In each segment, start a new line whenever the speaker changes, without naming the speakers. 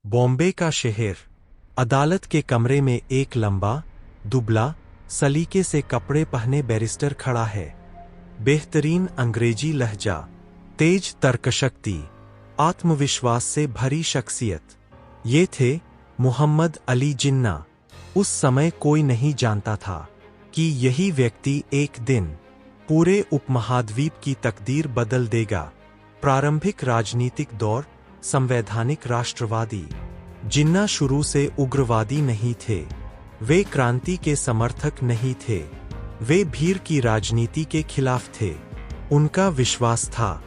बॉम्बे का शहर। अदालत के कमरे में एक लंबा, दुबला, सलीके से कपड़े पहने बैरिस्टर खड़ा है। बेहतरीन अंग्रेजी लहजा, तेज तर्कशक्ति, आत्मविश्वास से भरी शख्सियत। ये थे मोहम्मद अली जिन्ना। उस समय कोई नहीं जानता था कि यही व्यक्ति एक दिन पूरे उपमहाद्वीप की तकदीर बदल देगा। प्रारंभिक राजनीतिक दौर, संवैधानिक राष्ट्रवादी। जिन्ना शुरू से उग्रवादी नहीं थे। वे क्रांति के समर्थक नहीं थे। वे भीड़ की राजनीति के खिलाफ थे। उनका विश्वास था,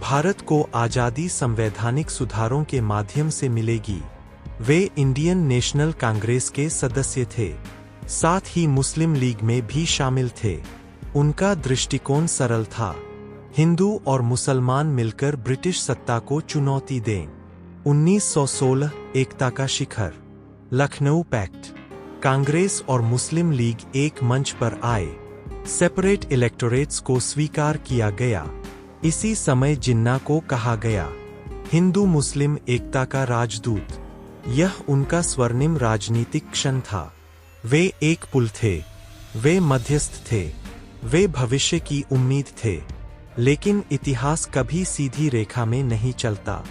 भारत को आज़ादी संवैधानिक सुधारों के माध्यम से मिलेगी। वे इंडियन नेशनल कांग्रेस के सदस्य थे, साथ ही मुस्लिम लीग में भी शामिल थे। उनका दृष्टिकोण सरल था, हिंदू और मुसलमान मिलकर ब्रिटिश सत्ता को चुनौती दें। 1916 एकता का शिखर, लखनऊ पैक्ट। कांग्रेस और मुस्लिम लीग एक मंच पर आए। सेपरेट इलेक्टोरेट्स को स्वीकार किया गया। इसी समय जिन्ना को कहा गया हिंदू मुस्लिम एकता का राजदूत। यह उनका स्वर्णिम राजनीतिक क्षण था। वे एक पुल थे, वे मध्यस्थ थे, वे भविष्य की उम्मीद थे। लेकिन इतिहास कभी सीधी रेखा में नहीं चलता।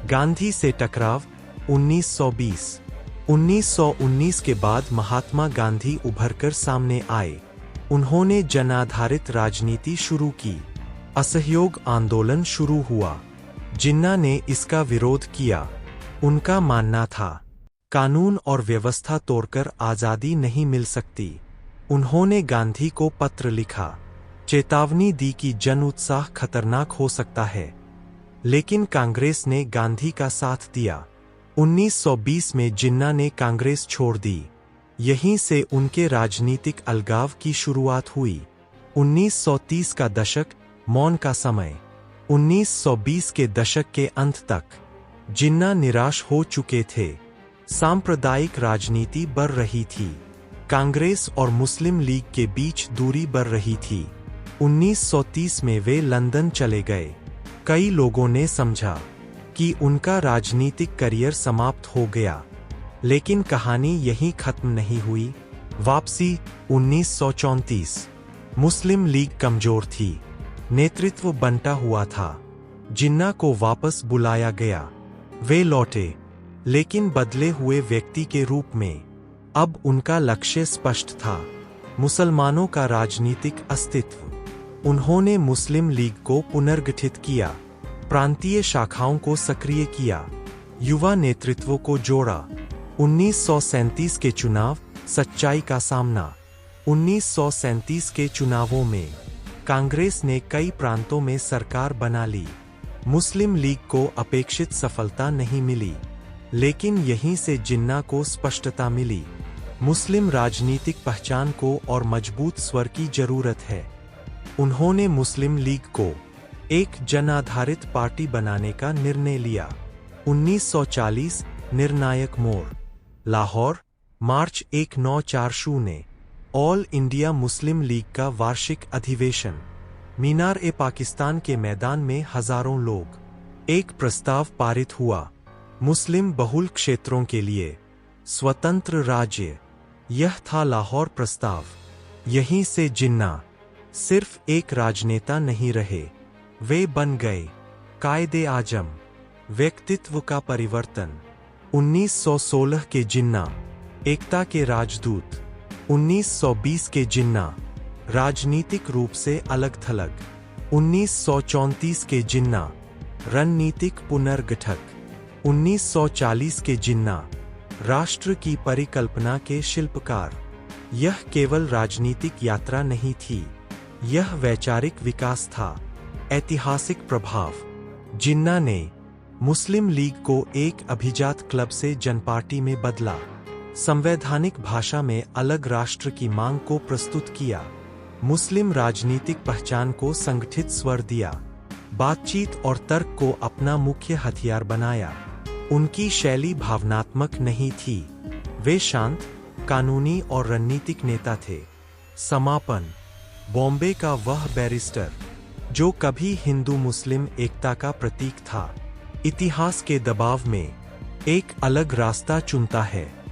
गांधी से टकराव 1920। 1919 के बाद महात्मा गांधी उभरकर सामने आए। उन्होंने जनाधारित राजनीति शुरू की। असहयोग आंदोलन शुरू हुआ। जिन्ना ने इसका विरोध किया। उनका मानना था, कानून और व्यवस्था तोड़कर आज़ादी नहीं मिल सकती। उन्होंने गांधी को पत्र लिखा, चेतावनी दी कि जन उत्साह खतरनाक हो सकता है। लेकिन कांग्रेस ने गांधी का साथ दिया। 1920 में जिन्ना ने कांग्रेस छोड़ दी। यहीं से उनके राजनीतिक अलगाव की शुरुआत हुई। 1930 का दशक, मौन का समय। 1920 के दशक के अंत तक जिन्ना निराश हो चुके थे। सांप्रदायिक राजनीति बढ़ रही थी। कांग्रेस और मुस्लिम लीग के बीच दूरी बढ़ रही थी। 1930 में वे लंदन चले गए। कई लोगों ने समझा कि उनका राजनीतिक करियर समाप्त हो गया। लेकिन कहानी यहीं खत्म नहीं हुई। वापसी 1934। मुस्लिम लीग कमजोर थी, नेतृत्व बंटा हुआ था। जिन्ना को वापस बुलाया गया। वे लौटे, लेकिन बदले हुए व्यक्ति के रूप में। अब उनका लक्ष्य स्पष्ट था, मुसलमानों का राजनीतिक अस्तित्व। उन्होंने मुस्लिम लीग को पुनर्गठित किया, प्रांतीय शाखाओं को सक्रिय किया, युवा नेतृत्व को जोड़ा। 1937 के चुनाव, सच्चाई का सामना। 1937 के चुनावों में कांग्रेस ने कई प्रांतों में सरकार बना ली। मुस्लिम लीग को अपेक्षित सफलता नहीं मिली, लेकिन यहीं से जिन्ना को स्पष्टता मिली, मुस्लिम राजनीतिक पहचान को और मजबूत स्वर की जरूरत है। उन्होंने मुस्लिम लीग को एक जन आधारित पार्टी बनाने का निर्णय लिया। 1940 निर्णायक मोड़, लाहौर, मार्च 1940। ऑल इंडिया मुस्लिम लीग का वार्षिक अधिवेशन। मीनार-ए-पाकिस्तान के मैदान में हजारों लोग। एक प्रस्ताव पारित हुआ, मुस्लिम बहुल क्षेत्रों के लिए स्वतंत्र राज्य। यह था लाहौर प्रस्ताव। यहीं से जिन्ना सिर्फ एक राजनेता नहीं रहे, वे बन गए कायदे आजम। व्यक्तित्व का परिवर्तन। 1916 के जिन्ना एकता के राजदूत। 1920 के जिन्ना राजनीतिक रूप से अलग थलग। 1934 के जिन्ना रणनीतिक पुनर्गठक। 1940 के जिन्ना राष्ट्र की परिकल्पना के शिल्पकार। यह केवल राजनीतिक यात्रा नहीं थी, यह वैचारिक विकास था। ऐतिहासिक प्रभाव। जिन्ना ने मुस्लिम लीग को एक अभिजात क्लब से जनपार्टी में बदला। संवैधानिक भाषा में अलग राष्ट्र की मांग को प्रस्तुत किया। मुस्लिम राजनीतिक पहचान को संगठित स्वर दिया। बातचीत और तर्क को अपना मुख्य हथियार बनाया। उनकी शैली भावनात्मक नहीं थी, वे शांत, कानूनी और रणनीतिक नेता थे। समापन। बॉम्बे का वह बैरिस्टर जो कभी हिंदू मुस्लिम एकता का प्रतीक था, इतिहास के दबाव में एक अलग रास्ता चुनता है।